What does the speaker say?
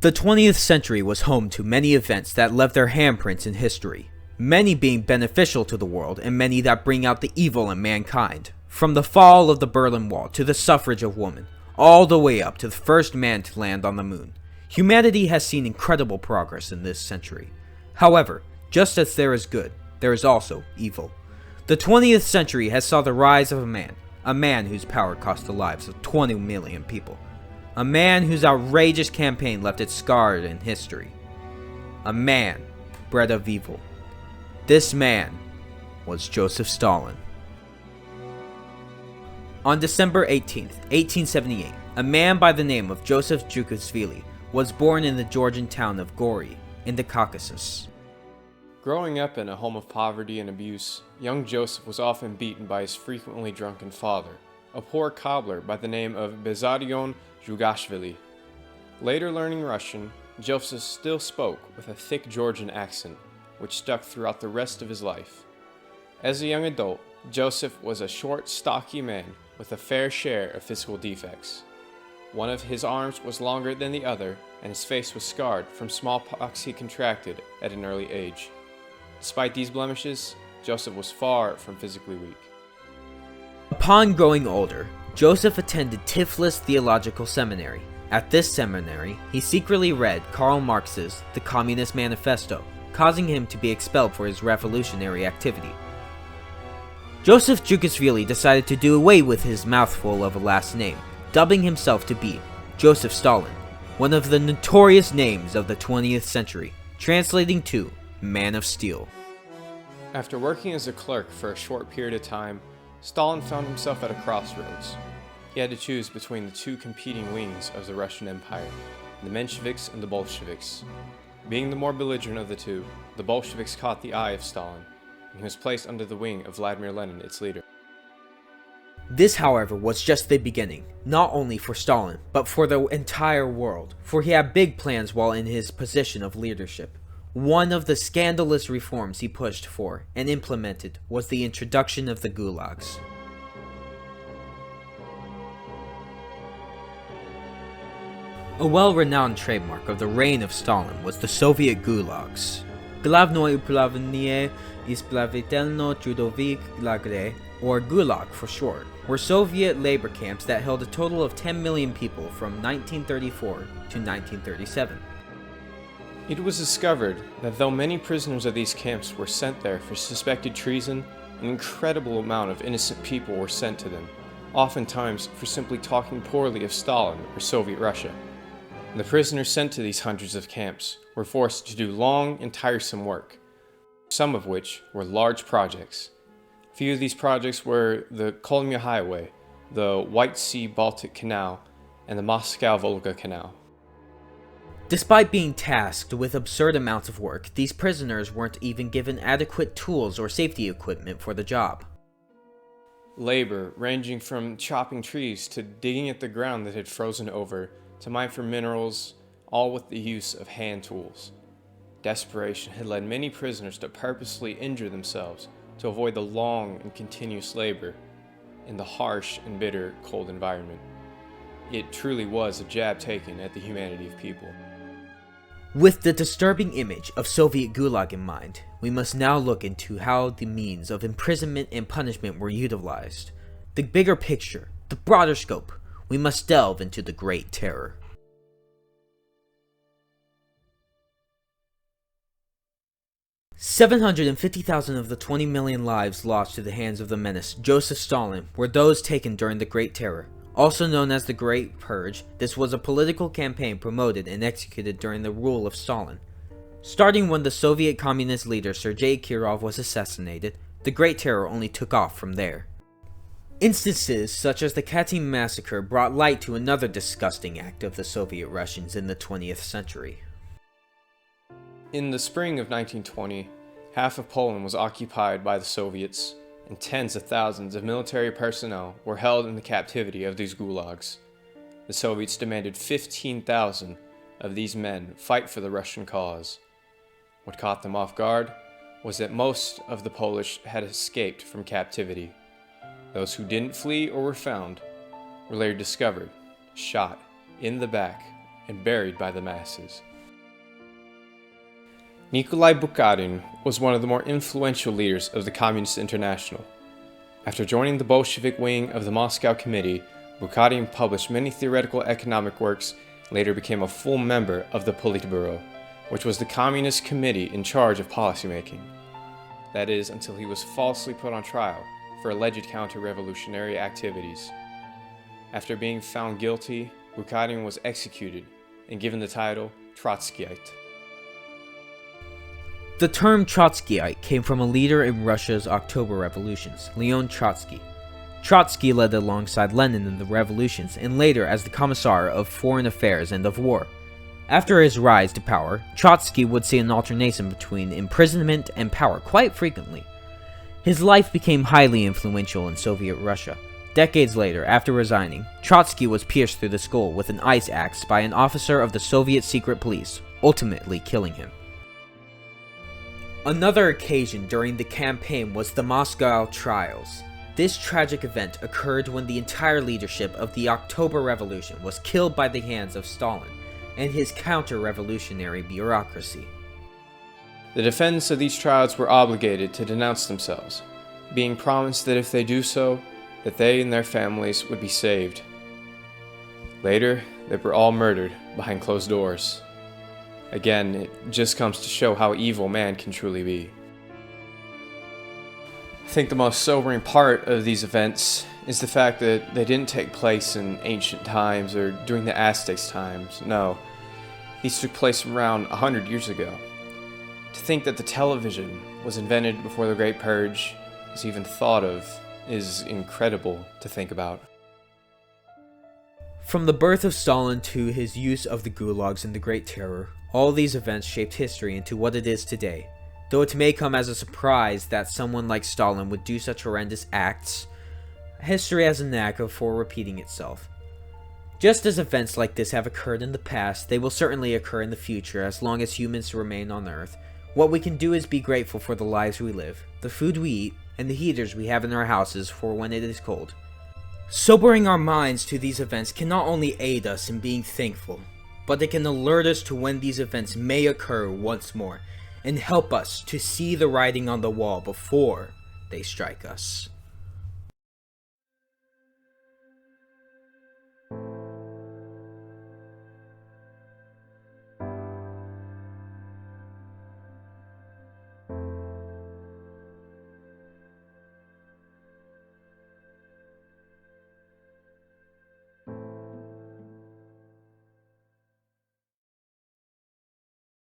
The 20th century was home to many events that left their handprints in history, many being beneficial to the world and many that bring out the evil in mankind. From the fall of the Berlin Wall to the suffrage of women, all the way up to the first man to land on the moon, humanity has seen incredible progress in this century. However, just as there is good, there is also evil. The 20th century has saw the rise of a man whose power cost the lives of 20 million people. A man whose outrageous campaign left it scarred in history. A man bred of evil. This man was Joseph Stalin. On December 18, 1878, a man by the name of Joseph Djoukashvili was born in the Georgian town of Gori, in the Caucasus. Growing up in a home of poverty and abuse, young Joseph was often beaten by his frequently drunken father, a poor cobbler by the name of Bezaryon Djoukashvili. Later learning Russian, Joseph still spoke with a thick Georgian accent, which stuck throughout the rest of his life. As a young adult, Joseph was a short, stocky man with a fair share of physical defects. One of his arms was longer than the other, and his face was scarred from smallpox he contracted at an early age. Despite these blemishes, Joseph was far from physically weak. Upon growing older, Joseph attended Tiflis Theological Seminary. At this seminary, he secretly read Karl Marx's The Communist Manifesto, causing him to be expelled for his revolutionary activity. Joseph Djoukashvili decided to do away with his mouthful of a last name, dubbing himself to be Joseph Stalin, one of the notorious names of the 20th century, translating to Man of Steel. After working as a clerk for a short period of time, Stalin found himself at a crossroads. He had to choose between the two competing wings of the Russian Empire, the Mensheviks and the Bolsheviks. Being the more belligerent of the two, the Bolsheviks caught the eye of Stalin, and he was placed under the wing of Vladimir Lenin, its leader. This, however, was just the beginning, not only for Stalin, but for the entire world, for he had big plans while in his position of leadership. One of the scandalous reforms he pushed for and implemented was the introduction of the gulags. A well-renowned trademark of the reign of Stalin was the Soviet gulags. Glavnoye upravlenie Isplavitelno Trudovik Lagre, or Gulag for short, were Soviet labor camps that held a total of 10 million people from 1934 to 1937. It was discovered that though many prisoners of these camps were sent there for suspected treason, an incredible amount of innocent people were sent to them, oftentimes for simply talking poorly of Stalin or Soviet Russia. The prisoners sent to these hundreds of camps were forced to do long and tiresome work, some of which were large projects. A few of these projects were the Kolymia Highway, the White Sea-Baltic Canal, and the Moscow-Volga Canal. Despite being tasked with absurd amounts of work, these prisoners weren't even given adequate tools or safety equipment for the job. Labor ranging from chopping trees to digging at the ground that had frozen over, to mine for minerals, all with the use of hand tools. Desperation had led many prisoners to purposely injure themselves to avoid the long and continuous labor in the harsh and bitter cold environment. It truly was a jab taken at the humanity of people. With the disturbing image of Soviet Gulag in mind, we must now look into how the means of imprisonment and punishment were utilized. The bigger picture, the broader scope, we must delve into the Great Terror. $750,000 of the 20 million lives lost to the hands of the menace Joseph Stalin were those taken during the Great Terror. Also known as the Great Purge, this was a political campaign promoted and executed during the rule of Stalin. Starting when the Soviet communist leader Sergei Kirov was assassinated, the Great Terror only took off from there. Instances such as the Katyn massacre brought light to another disgusting act of the Soviet Russians in the 20th century. In the spring of 1920, half of Poland was occupied by the Soviets, and tens of thousands of military personnel were held in the captivity of these gulags. The Soviets demanded 15,000 of these men fight for the Russian cause. What caught them off guard was that most of the Polish had escaped from captivity. Those who didn't flee or were found were later discovered, shot in the back and buried by the masses. Nikolai Bukharin was one of the more influential leaders of the Communist International. After joining the Bolshevik wing of the Moscow Committee, Bukharin published many theoretical economic works and later became a full member of the Politburo, which was the Communist committee in charge of policymaking. That is, until he was falsely put on trial for alleged counter-revolutionary activities. After being found guilty, Bukharin was executed and given the title Trotskyite. The term Trotskyite came from a leader in Russia's October revolutions, Leon Trotsky. Trotsky led alongside Lenin in the revolutions and later as the Commissar of Foreign Affairs and of War. After his rise to power, Trotsky would see an alternation between imprisonment and power quite frequently. His life became highly influential in Soviet Russia. Decades later, after resigning, Trotsky was pierced through the skull with an ice axe by an officer of the Soviet secret police, ultimately killing him. Another occasion during the campaign was the Moscow trials. This tragic event occurred when the entire leadership of the October Revolution was killed by the hands of Stalin and his counter-revolutionary bureaucracy. The defendants of these trials were obligated to denounce themselves, being promised that if they do so, that they and their families would be saved. Later, they were all murdered behind closed doors. Again, it just comes to show how evil man can truly be. I think the most sobering part of these events is the fact that they didn't take place in ancient times or during the Aztecs' times. No, these took place around 100 years ago. To think that the television was invented before the Great Purge was even thought of is incredible to think about. From the birth of Stalin to his use of the gulags and the Great Terror, all these events shaped history into what it is today. Though it may come as a surprise that someone like Stalin would do such horrendous acts, history has a knack for repeating itself. Just as events like this have occurred in the past, they will certainly occur in the future as long as humans remain on Earth. What we can do is be grateful for the lives we live, the food we eat, and the heaters we have in our houses for when it is cold. Sobering our minds to these events can not only aid us in being thankful, but it can alert us to when these events may occur once more, and help us to see the writing on the wall before they strike us.